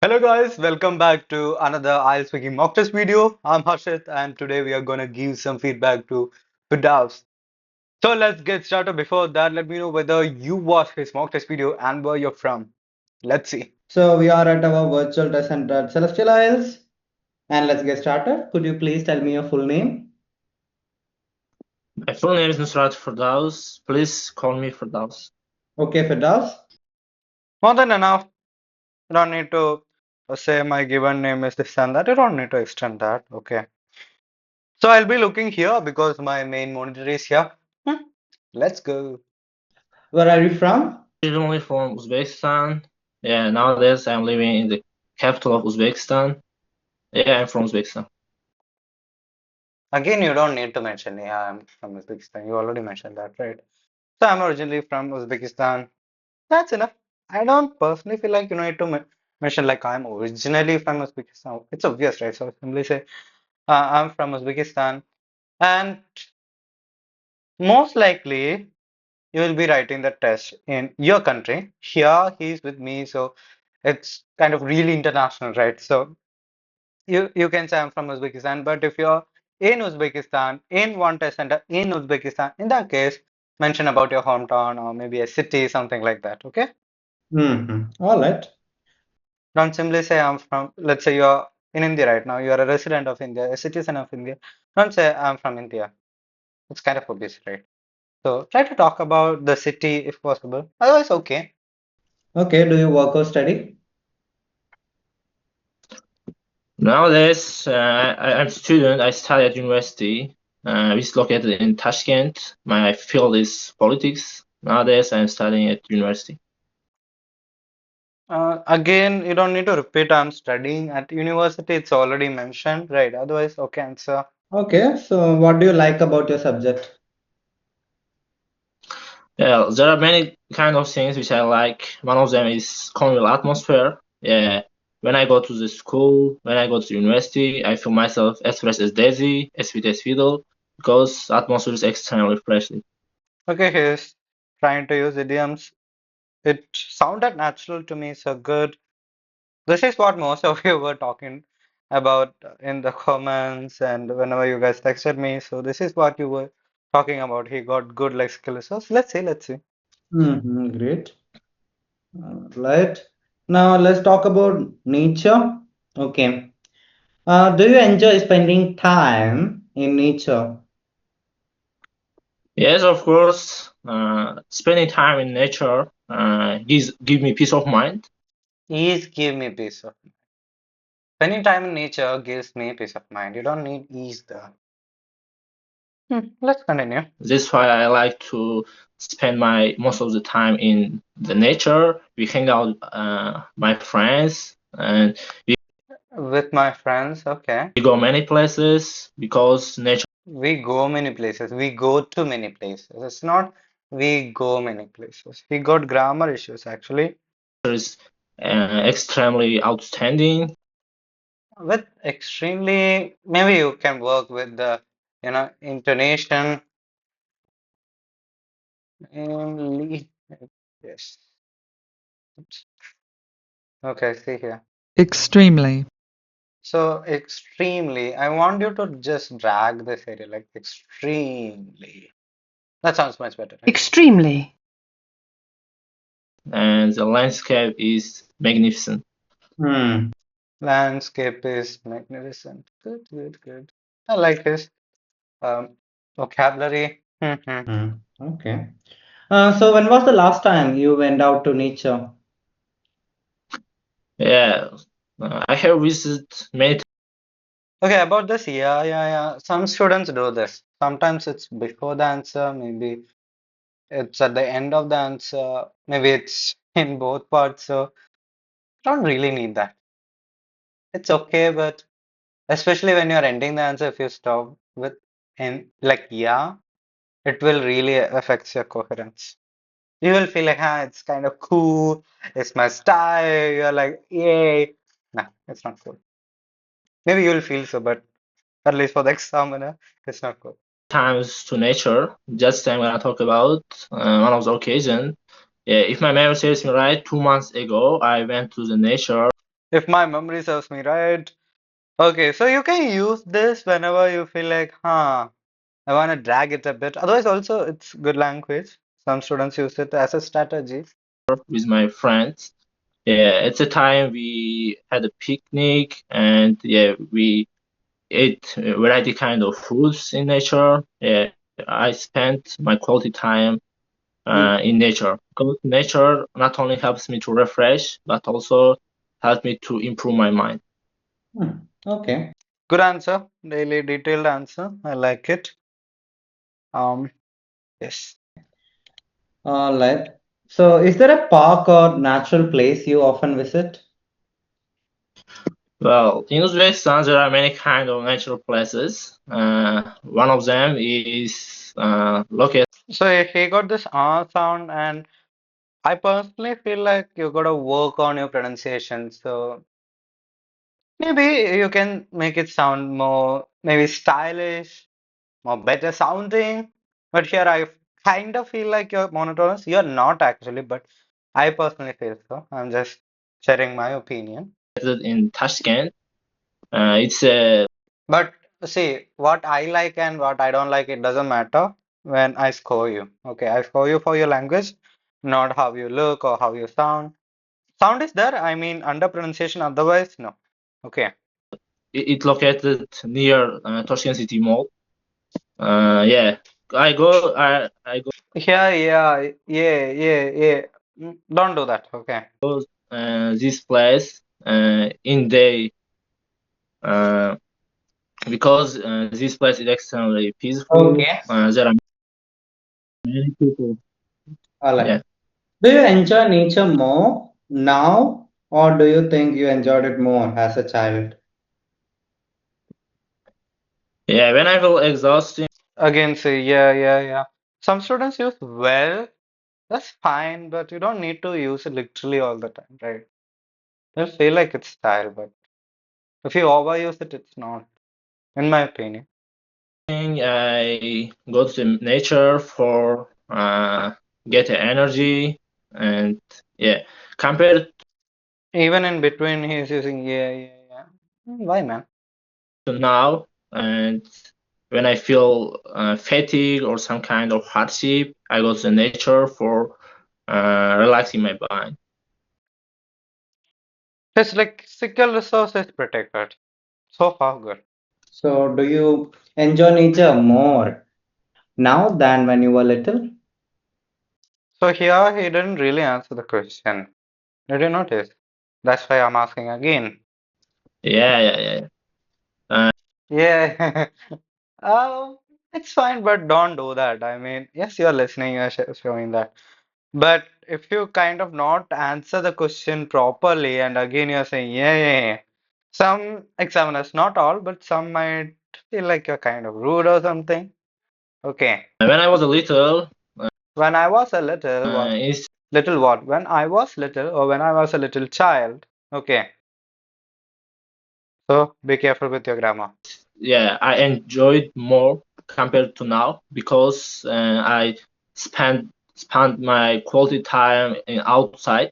Hello guys, welcome back to another IELTS speaking mock test video. I'm Harshit and today we are gonna give some feedback to Firdavs. So let's get started. Before that, let me know whether you watched his mock test video and where you're from. Let's see. So we are at our virtual test center at Celestial Isles, and let's get started. Could you please tell me your full name? My full name is Nusratov Firdavs. Please call me Firdavs. Okay, Firdaus. More than enough. You don't need to say my given name is this and that. You don't need to extend that. Okay. So I'll be looking here because my main monitor is here. Let's go. Where are you from? Originally from Uzbekistan. Yeah, nowadays I'm living in the capital of Uzbekistan. Yeah, I'm from Uzbekistan. Again, you don't need to mention, yeah, I'm from Uzbekistan. You already mentioned that, right? So I'm originally from Uzbekistan. That's enough. I don't personally feel like you need to mention like I'm originally from Uzbekistan. It's obvious, right? So simply say I'm from Uzbekistan, and most likely you will be writing the test in your country. Here he's with me, so it's kind of really international, right? So you can say I'm from Uzbekistan, but if you're in Uzbekistan, in one test center in Uzbekistan, in that case, mention about your hometown or maybe a city, something like that. Okay? All right. Don't simply say I'm from, let's say you're in India right now, you're a resident of India, a citizen of India. Don't say I'm from India. It's kind of obvious, right? So try to talk about the city if possible. Otherwise, okay. Okay, do you work or study? Nowadays, I'm a student. I study at university. It's located in Tashkent. My field is politics. Nowadays, I'm studying at university. Again, you don't need to repeat I'm studying at university. It's already mentioned, right? Otherwise, okay, answer. Okay, so what do you like about your subject? Yeah, there are many kind of things which I like. One of them is communal atmosphere. Yeah, when I go to the school, when I go to university, I feel myself expressed as Daisy, as sweet as fiddle, because atmosphere is extremely refreshing. Okay, he's trying to use idioms. It sounded natural to me, so good. This is what most of you were talking about in the comments and whenever you guys texted me. So this is what you were talking about. He got good lexical skills. Let's see, let's see. Great. All right. Now let's talk about nature. Okay. Do you enjoy spending time in nature? Yes, of course, spending time in nature give me peace of mind. Ease give me peace of mind. Spending time in nature gives me peace of mind. You don't need ease there. Let's continue. That's why I like to spend my most of the time in the nature. We hang out, my friends, and With my friends, okay. we go many places because nature We go many places. We go to many places. It's not we go many places. We got grammar issues actually. is extremely outstanding. With extremely, maybe you can work with the, intonation. Yes. Okay, see here. Extremely. So extremely, I want you to just drag this area like extremely. That sounds much better, right? Extremely. And the landscape is magnificent. Hmm. Landscape is magnificent. Good, good, good. I like his um, vocabulary. Okay. So when was the last time you went out to nature? Yeah, I have visited many Okay, about this, yeah. Some students do this. Sometimes it's before the answer, maybe it's at the end of the answer, maybe it's in both parts. So don't really need that. It's okay, but especially when you're ending the answer, if you stop with in like yeah, it will really affect your coherence. You will feel like, it's kind of cool. It's my style. You're like, yay. No, it's not cool. Maybe you'll feel so, but at least for the examiner, it's not cool. times to nature. Just I'm gonna talk about one of the occasion. Yeah, if my memory serves me right, 2 months ago I went to the nature. if my memory serves me right. Okay, so you can use this whenever you feel like, huh, I want to drag it a bit. Otherwise, also, it's good language. Some students use it as a strategy. with my friends. Yeah, at the time we had a picnic and yeah, we ate a variety kind of foods in nature. Yeah, I spent my quality time in nature because nature not only helps me to refresh but also helps me to improve my mind. Okay. Good answer. Daily detailed answer. I like it. Um, yes. All right. So, is there a park or natural place you often visit? Well, in Uzbekistan there are many kind of natural places. One of them is located So he got this R sound, and I personally feel like you gotta work on your pronunciation. So maybe you can make it sound more, maybe stylish, more better sounding. But here I kind of feel like you're monotonous. You're not actually, but I personally feel so. I'm just sharing my opinion. in Tashkent. It's a But see, what I like and what I don't like, it doesn't matter when I score you. Okay, I score you for your language, not how you look or how you sound. Sound is there, I mean, under pronunciation, otherwise, no. Okay. it located near Tashkent City Mall. Yeah, I go Yeah, yeah, yeah, yeah, yeah. Don't do that. Okay. this place in day uh, because this place is extremely peaceful. Okay. There are many people. All right. Yeah, Do you enjoy nature more now, or do you think you enjoyed it more as a child? yeah. When I feel exhausted, Again, say, yeah, yeah, yeah. Some students use well, that's fine, but you don't need to use it literally all the time, right? They'll feel like it's style, but if you overuse it, it's not, in my opinion. I go to nature for get energy and yeah. Compared Even in between, he's using, yeah, yeah, yeah. Why, man? to now, and when I feel fatigue or some kind of hardship, I go to nature for relaxing my mind. His lexical resource is pretty good. So far, good. So, do you enjoy nature more now than when you were little? So here, he didn't really answer the question. Did you notice? That's why I'm asking again. Yeah, yeah, yeah. Uh, Yeah. It's fine, but don't do that. I mean, yes, you're listening, you're showing that. But if you kind of not answer the question properly, and again you're saying, yeah, yeah, yeah. Some examiners, not all, but some might feel like you're kind of rude or something. Okay. when I was a little, When I was a little, what? it's, Little what? When I was little, or when I was a little child. Okay. So be careful with your grammar. yeah, I enjoyed more compared to now because I spend my quality time in outside.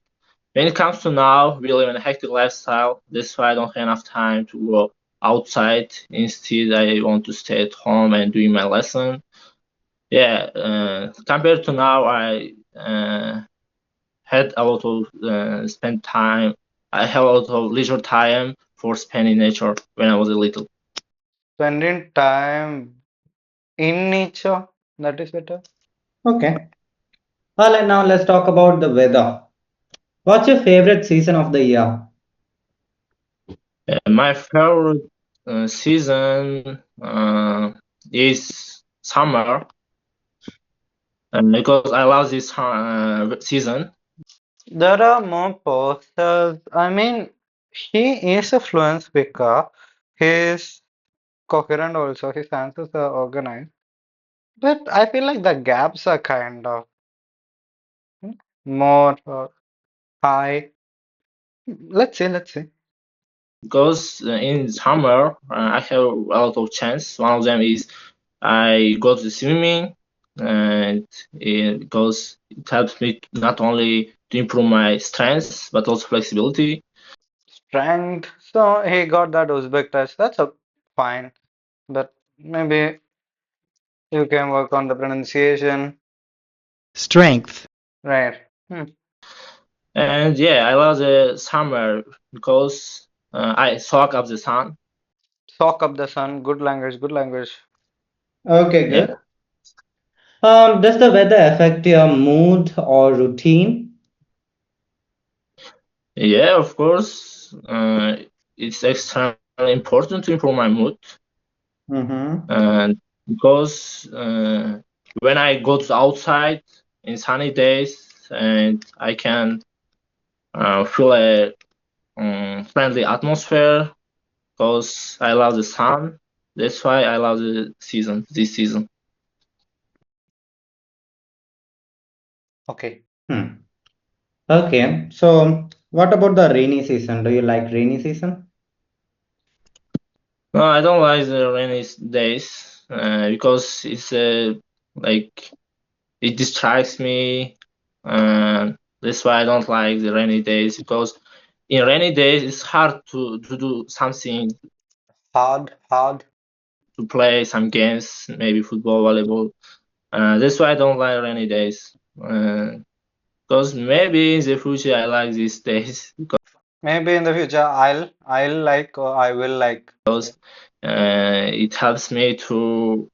When it comes to now, we live in a hectic lifestyle. That's why I don't have enough time to go outside. Instead, I want to stay at home and doing my lesson. Yeah, compared to now, I had a lot of spend time. I have a lot of leisure time for spending nature when I was a little. Spending time in nature, that is better. Okay. All right, now let's talk about the weather. What's your favorite season of the year? My favorite season is summer, because I love this season. There are more posters. I mean, he is a fluent speaker. He's coherent also. His answers are organized. But I feel like the gaps are kind of more high. Let's see, let's see. Because in summer I have a lot of chance. One of them is I go to swimming, and because it helps me not only to improve my strength but also flexibility. Strength. So he got that Uzbek test. That's a fine. But maybe you can work on the pronunciation. Strength. Right. Hmm. And yeah, I love the summer because I soak up the sun. Soak up the sun. Good language. Good language. Okay, Yeah, good. Does the weather affect your mood or routine? yeah, of course. It's extremely important to improve my mood, Mm-hmm. and because when I go to outside in sunny days, and I can feel a friendly atmosphere because I love the sun. That's why I love the season, this season. Okay. Hmm. Okay, so what about the rainy season? Do you like rainy season? No, I don't like the rainy days because it's like it distracts me. That's why I don't like the rainy days because in rainy days it's hard to do something, Hard. to play some games, maybe football, volleyball. That's why I don't like rainy days. Because maybe in the future I like these days Maybe in the future I'll like or I will like. because it helps me to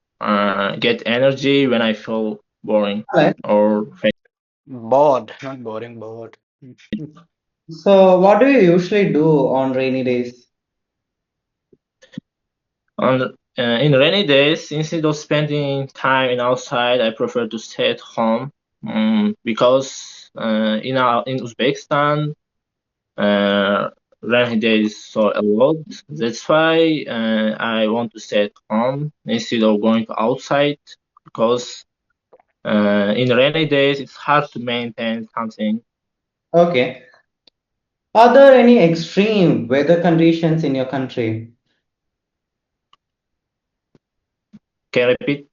get energy when I feel boring Alex, or Bored. Not boring. Bored. so what do you usually do on rainy days? in rainy days. Instead of spending time in outside, I prefer to stay at home because in Uzbekistan rainy days so a lot. That's why I want to stay at home instead of going outside because in rainy days it's hard to maintain something. Okay. Are there any extreme weather conditions in your country? Can you repeat?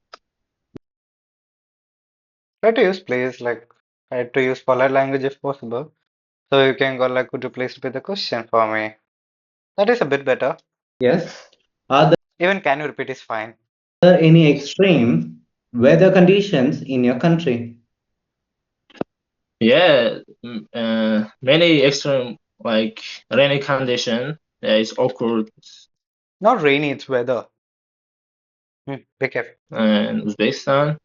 Try to use please like try to use polite language if possible. So you can go like, could you please repeat the question for me? That is a bit better. Yes. Are Even can you repeat is fine. there any extreme weather conditions in your country? Yeah, many extreme like rainy condition is occurred Not rainy, it's weather. Be careful. in Uzbekistan.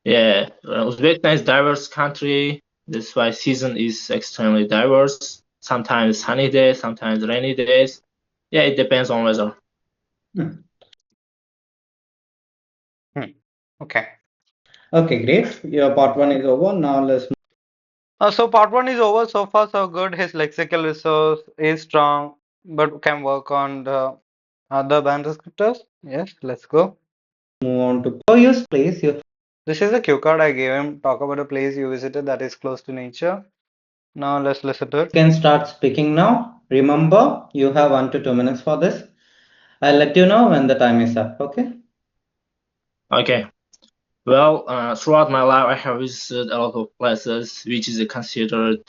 Yeah, Uzbekistan is diverse country. That's why season is extremely diverse. Sometimes sunny days, sometimes rainy days. Yeah, it depends on weather. Hmm. Hmm. Okay. Okay, great. Your part one is over. Now let's So part one is over. So far, so good. His lexical resource is strong, but can work on the other band descriptors. Yes, let's go. move on to use place. You This is a cue card I gave him. Talk about a place you visited that is close to nature. Now let's listen to it. can start speaking now. Remember, you have 1 to 2 minutes for this. I'll let you know when the time is up. Okay. Okay. Well, throughout my life, I have visited a lot of places which is considered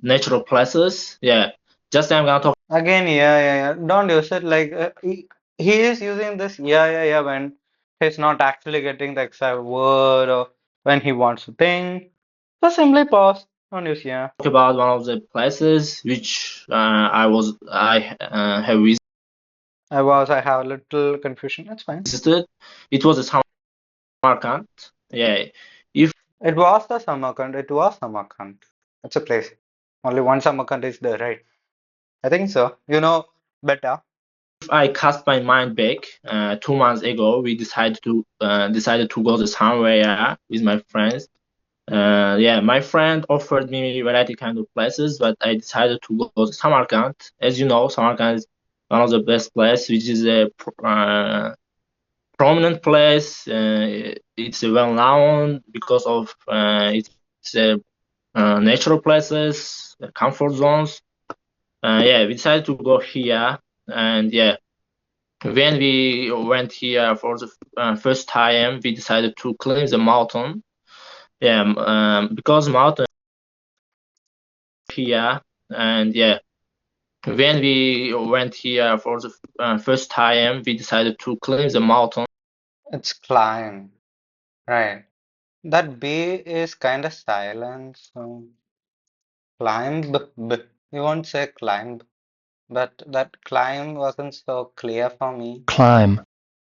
natural places. Yeah, just I'm gonna talk Again, yeah. Don't use it like he is using this yeah when he's not actually getting the exact word or when he wants to think. So simply pause. Don't use yeah. about one of the places which I have I have a little confusion. That's fine. visited. It was a Samarkand. Yeah, if It was the Samarkand. It was Samarkand. It's a place. Only one Samarkand is there, right? I think so. You know better. I cast my mind back 2 months ago, we decided to go to somewhere with my friends. Yeah, my friend offered me variety kind of places, but I decided to go to Samarkand. As you know, Samarkand is one of the best places, which is a prominent place. It's well known because of its natural places, comfort zones. Yeah, we decided to go here, and yeah, when we went here for the first time, we decided to climb the mountain. Yeah, because mountain here, and yeah, When we went here for the first time, we decided to climb the mountain. It's climb, right? That B is kind of silent, so climb. You won't say climb, but that climb wasn't so clear for me. Climb.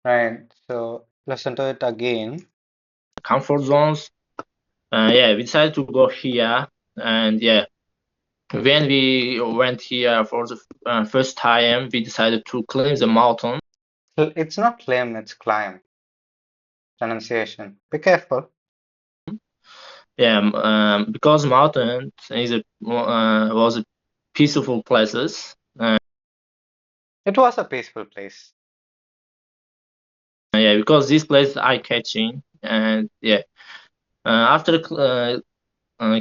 Right, so listen to it again. Comfort zones. Yeah, we decided to go here, and yeah, when we went here for the first time, we decided to climb the mountain. It's not climb, it's climb. Pronunciation. Be careful. Yeah, because mountain is was a peaceful places. It was a peaceful place. Yeah, because this place eye-catching, and yeah, after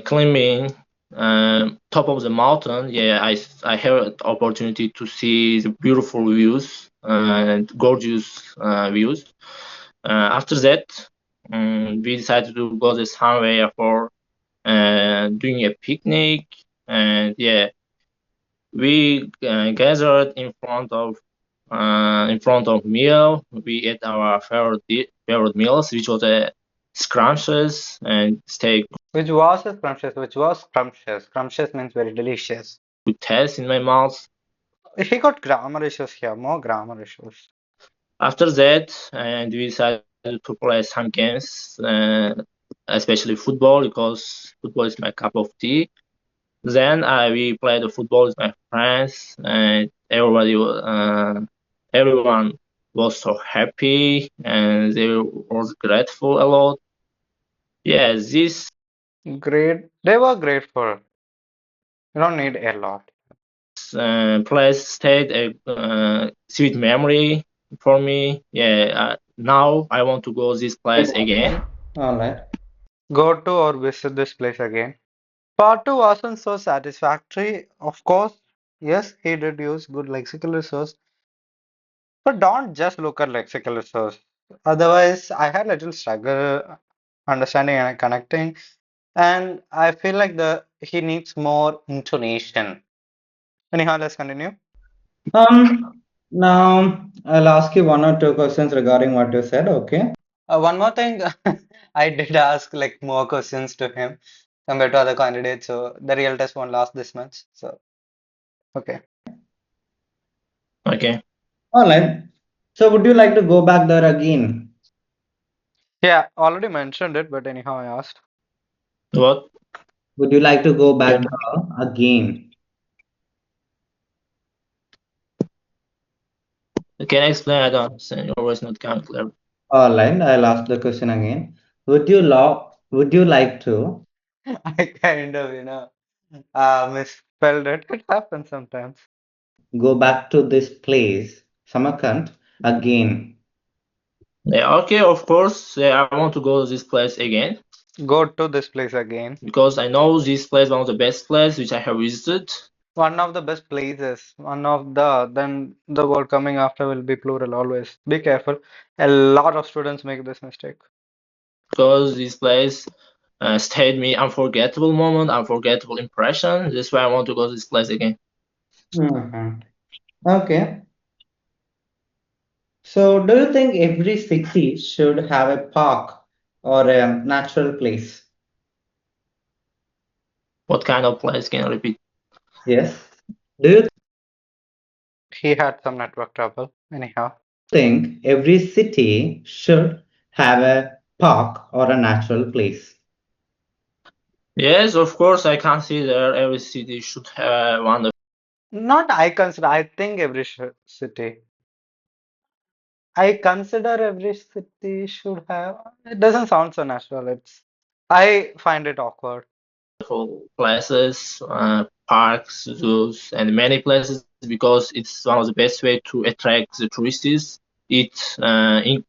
climbing top of the mountain, yeah, I had opportunity to see the beautiful views and gorgeous views. After that, we decided to go to somewhere for doing a picnic, and yeah, we gathered in front of meal. We ate our favorite meals, which was scrumptious and steak. Which was scrumptious, which was scrumptious. Scrumptious means very delicious. Good taste in my mouth. He got grammar issues here, more grammar issues. After that, and we decided to play some games, especially football, because football is my cup of tea. Then we played the football with my friends, and everyone was so happy, and they was grateful a lot. Yeah, this Great. They were grateful. You don't need a lot. place stayed a sweet memory for me. Yeah, now I want to go this place again. All right. Go to or visit this place again. Part 2 wasn't so satisfactory. Of course, yes, he did use good lexical resource, but don't just look at lexical resource. Otherwise, I had little struggle understanding and connecting, and I feel like the he needs more intonation. Anyhow, let's continue. Now I'll ask you one or two questions regarding what you said, okay? One more thing, I did ask like more questions to him compared to other candidates, so the real test won't last this much. So, okay. Okay. All right. So would you like to go back there again? Yeah, already mentioned it, but anyhow, I asked. What? Would you like to go back Yeah. there again? Can I explain? I don't understand. Your voice not coming clear. All right, I'll ask the question again. Would you like to I kind of, misspelled it. It happens sometimes. go back to this place, Samarkand, again? Yeah, okay, of course. Yeah, I want to go to this place again Go to this place again. because I know this place one of the best places which I have visited. One of the best places. Then the word coming after will be plural always. Be careful. A lot of students make this mistake. Because this place stayed me unforgettable moment, unforgettable impression. That's why I want to go to this place again. Mhm. Okay. So do you think every city should have a park or a natural place? What kind of place can I repeat? Yes. Do you He had some network trouble. Anyhow, think every city should have a park or a natural place? Yes, of course, I consider every city should have one of. not I consider. I think every city. I consider every city should have. It doesn't sound so natural. I find it awkward. Places, parks, zoos, and many places because it's one of the best way to attract the tourists. It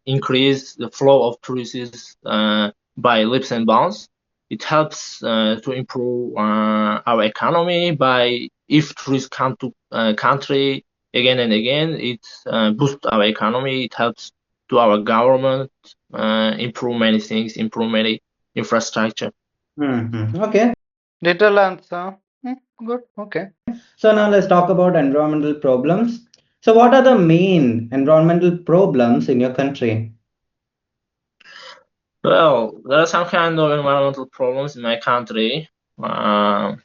increase the flow of tourists by leaps and bounds. It helps to improve our economy by if tourists come to country again and again. It boosts our economy. It helps to our government improve many things, improve many infrastructure. Okay. Little answer. Good. Okay. So now let's talk about environmental problems. So what are the main environmental problems in your country? Well, there are some kind of environmental problems in my country. One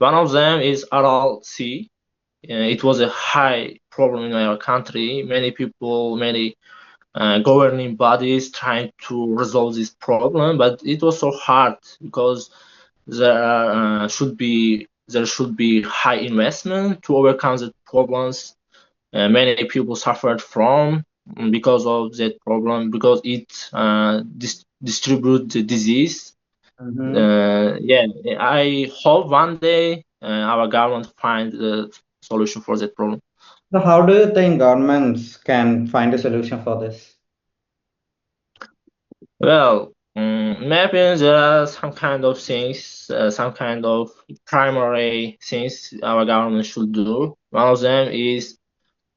of them is Aral Sea. It was a high problem in our country. Many people, many governing bodies trying to resolve this problem, but it was so hard because there should be high investment to overcome the problems many people suffered from because of that problem because it distribute the disease. Mhm. Yeah, I hope one day our government find a solution for that problem. So how do you think governments can find a solution for this? Well, in my opinion, there are some kind of things, some kind of primary things our government should do. One of them is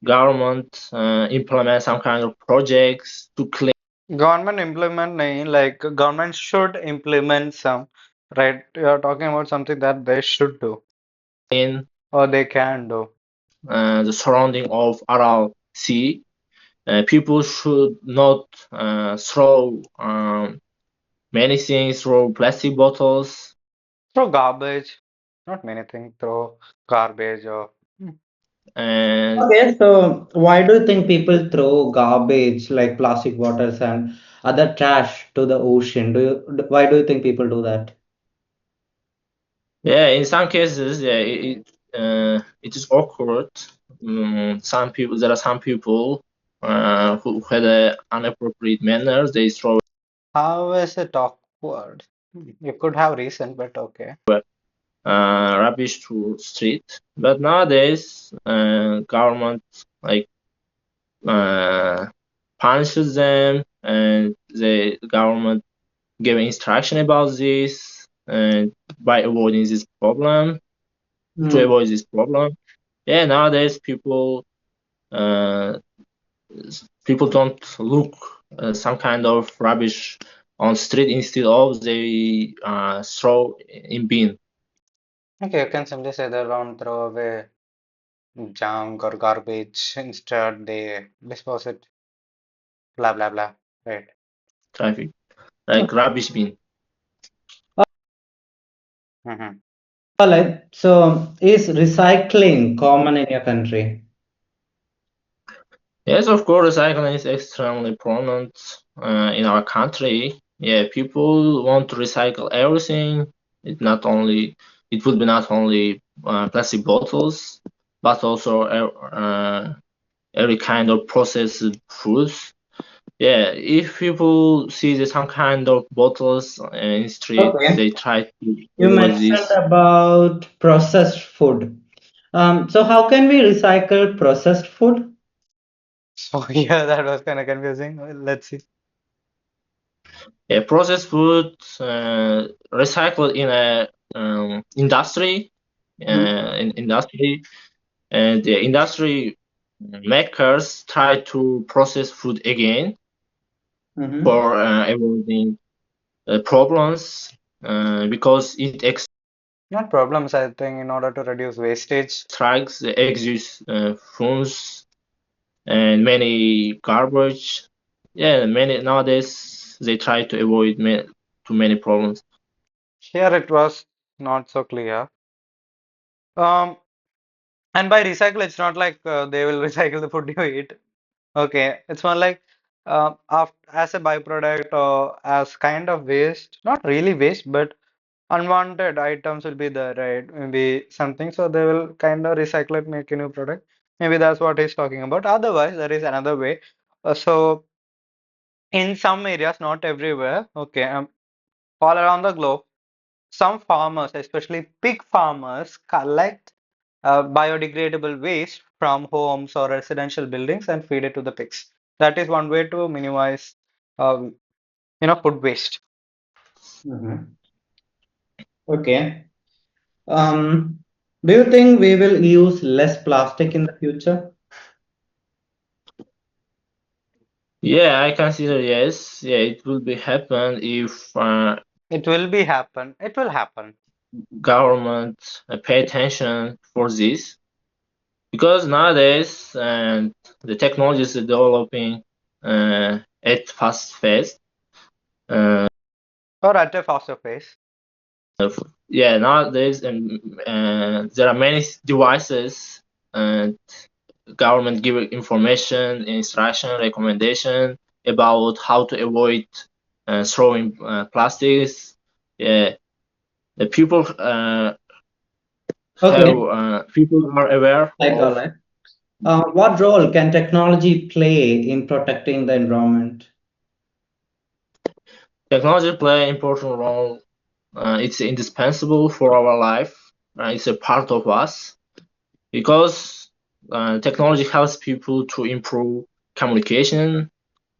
government implement some kind of projects to clean Government implement nahi, like government should implement some, right? You're talking about something that they should do or they can do. the surrounding of Aral Sea. People should not throw many things, throw plastic bottles, Throw garbage, not many things. Throw garbage or and Okay, so why do you think people throw garbage like plastic bottles and other trash to the ocean? Why do you think people do that? yeah, in some cases, yeah, it is awkward. There are some people who had a inappropriate manners. They throw how is it awkward? You could have reason, but okay. rubbish to street. But nowadays, government like uh, punishes them, and the government give instruction about this, and by avoiding this problem, to Hmm. avoid this problem. Yeah, nowadays uh, people don't look some kind of rubbish on street instead of they throw in bin. Okay, you can simply say they don't throw away junk or garbage. Instead, they dispose it, blah blah blah. Right. Traffic like rubbish bin. Mm-hmm. All right. So is recycling common in your country? Yes, of course, recycling is extremely prominent in our country. Yeah, people want to recycle everything. It would be not only plastic bottles, but also every kind of processed foods. Yeah, if people see some kind of bottles in street, Okay. they try to You avoid mentioned this. about processed food. So how can we recycle processed food? So yeah, that was kind of confusing. Well, let's see. Yeah, processed food recycled in a industry, Mhm. and the industry makers try to process food again Mhm. for avoiding problems because it Not problems, I think, in order to reduce wastage. extracts the exhaust fumes and many garbage. Yeah, many nowadays they try to avoid too many problems. Here it was not so clear. Um, and by recycle, it's not like they will recycle the food you eat. Okay, it's more like as a byproduct or as kind of waste, not really waste, but unwanted items will be there, right? Maybe something, so they will kind of recycle it, make a new product. Maybe that's what he's talking about. Otherwise, there is another way. So in some areas, not everywhere, okay, all around the globe, some farmers, especially pig farmers, collect biodegradable waste from homes or residential buildings and feed it to the pigs. That is one way to minimize, um, food waste. Mhm. Okay. Um, do you think we will use less plastic in the future? Yeah, I consider yes. Yeah, it will be happen if It will be happen. It will happen. government pay attention for this because nowadays and the technology is developing at fast pace. Or at a faster pace. Yeah, nowadays there are many devices and government give information, instruction, recommendation about how to avoid throwing plastics. Yeah, the people Okay, people are aware all of right. What role can technology play in protecting the environment? technology play an important role. It's indispensable for our life. It's a part of us because technology helps people to improve communication.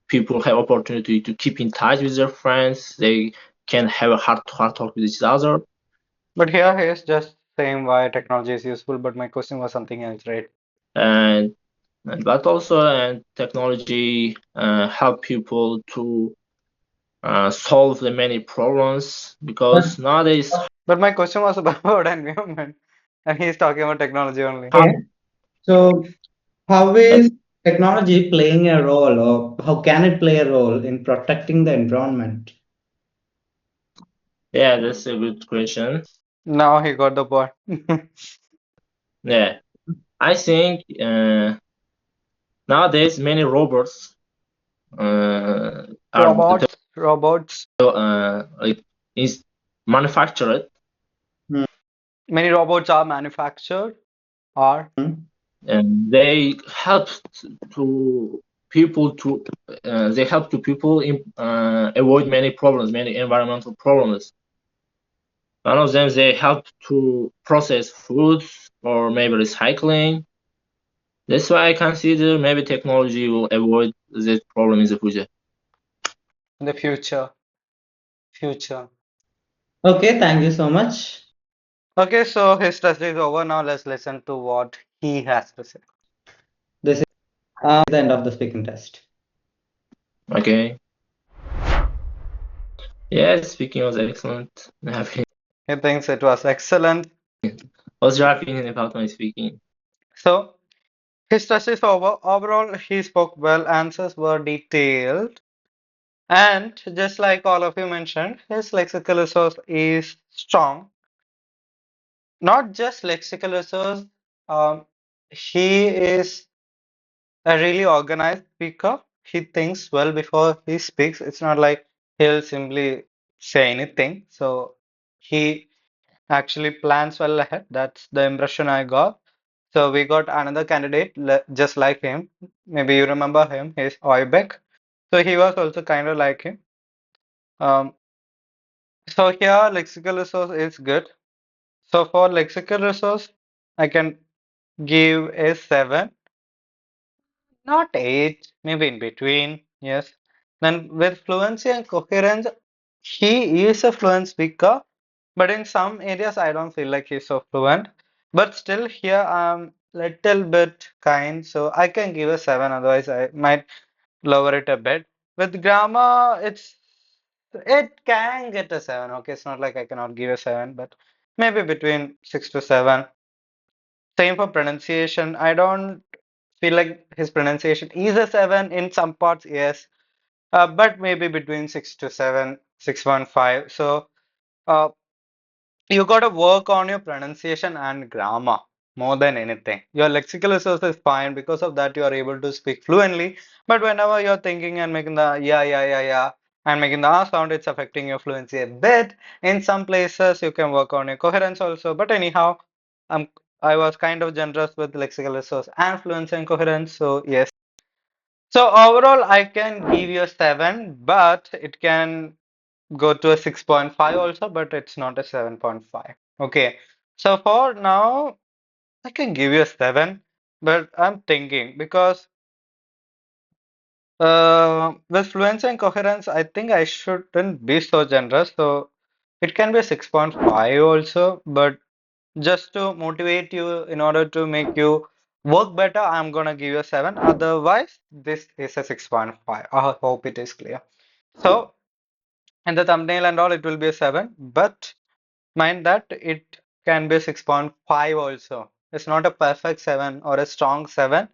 People have opportunity to keep in touch with their friends. They can have a heart-to-heart talk with each other. But here he is just saying why technology is useful, but my question was something else, right? And but also technology help people to solve the many problems But because nowadays But my question was about environment, and he's talking about technology only. okay, so how is technology playing a role, or how can it play a role in protecting the environment? yeah, that's a good question. Now he got the point. Yeah, I think nowadays many robots are Robots. like is manufactured Hmm. Many robots are manufactured, are. and they help to people to they help to people avoid many problems, many environmental problems. One of them, they help to process foods or maybe recycling. That's why I consider maybe technology will avoid this problem in the future. In the future. Okay, thank you so much. Okay, so his test is over. Now let's listen to what he has to say. This is the end of the speaking test. Okay. Yeah, speaking was excellent. I'm happy. He thinks it was excellent. What's your opinion about my speaking? So his test is over. Overall, he spoke well. Answers were detailed. And just like all of you mentioned, his lexical resource is strong. Not just lexical resource, he is a really organized speaker. He thinks well before he speaks. It's not like he'll simply say anything. So he actually plans well ahead. That's the impression I got. So we got another candidate just like him. Maybe you remember him. He's Oibek. So he was also kind of like him. Um, so here lexical resource is good. So for lexical resource, I can give a 7. Not 8, maybe in between, yes. Then with fluency and coherence, he is a fluent speaker, but in some areas I don't feel like he's so fluent. But still here I'm little bit kind, so I can give a 7, otherwise I might lower it a bit. With grammar, it can get a 7. Okay, it's not like I cannot give a 7, but maybe between 6 to 7. Same for pronunciation. I don't feel like his pronunciation is a 7 in some parts, yes, but maybe between 6 to 7, 6.15. So uh, you got to work on your pronunciation and grammar more than anything. Your lexical resource is fine. Because of that, you are able to speak fluently. But whenever you're thinking and making the yeah, and making the ah sound, it's affecting your fluency a bit. In some places, you can work on your coherence also. But anyhow, um, I was kind of generous with lexical resource and fluency and coherence. So yes. So overall, I can give you a 7, but it can go to a 6.5 also, but it's not a 7.5. Okay. So for now, I can give you a 7, but I'm thinking because with fluency and coherence, I think I shouldn't be so generous. So it can be a 6.5 also, but just to motivate you in order to make you work better, I'm gonna give you a 7. Otherwise, this is a 6.5. I hope it is clear. So in the thumbnail and all, it will be a 7, but Mind that it can be 6.5 also. It's not a perfect 7 or a strong 7.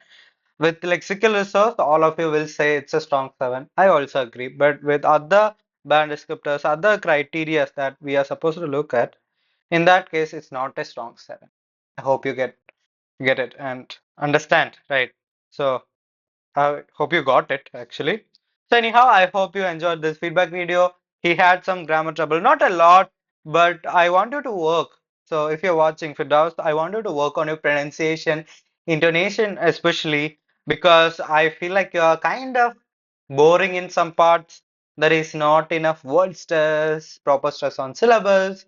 With lexical resource, all of you will say it's a strong 7. I also agree. But with other band descriptors, other criteria that we are supposed to look at, in that case, it's not a strong 7. I hope you get it and understand, right? So I hope you got it actually. So anyhow, I hope you enjoyed this feedback video. He had some grammar trouble, not a lot, but I want you to work. So if you're watching Firdaus, I want you to work on your pronunciation, intonation especially, because I feel like you're kind of boring in some parts. There is not enough word stress, proper stress on syllables.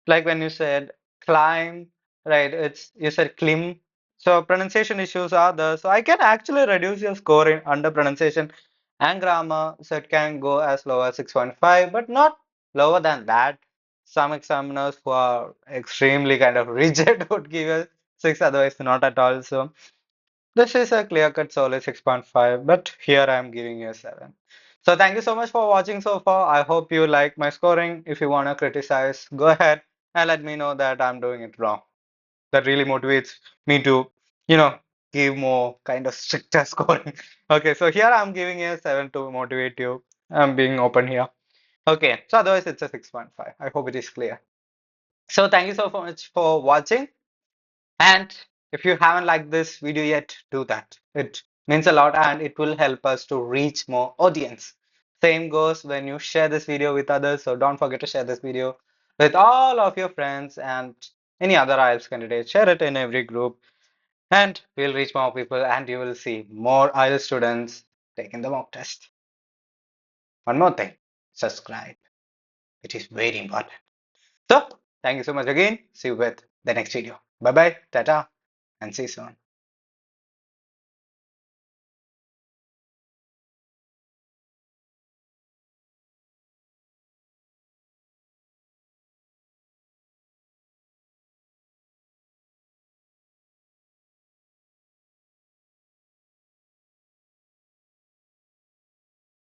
Like when you said climb, right? It's you said climb. So pronunciation issues are there. So I can actually reduce your score in under pronunciation and grammar. So it can go as low as 6.5, but not lower than that. Some examiners who are extremely kind of rigid would give you 6, otherwise not at all. So this is a clear-cut solid 6.5, but here I am giving you a 7. So thank you so much for watching so far. I hope you like my scoring. If you want to criticize, go ahead and let me know that I'm doing it wrong. That really motivates me to, you know, give more kind of stricter scoring. Okay, so here I'm giving you a 7 to motivate you. I'm being open here. Okay, so otherwise it's a 6.5. I hope it is clear. So thank you so much for watching. And if you haven't liked this video yet, do that. It means a lot and it will help us to reach more audience. Same goes when you share this video with others. So don't forget to share this video with all of your friends and any other IELTS candidates. Share it in every group and we'll reach more people and you will see more IELTS students taking the mock test. One more thing, subscribe. It is very important. So thank you so much again. See you with the next video. Bye bye, tata, and see you soon.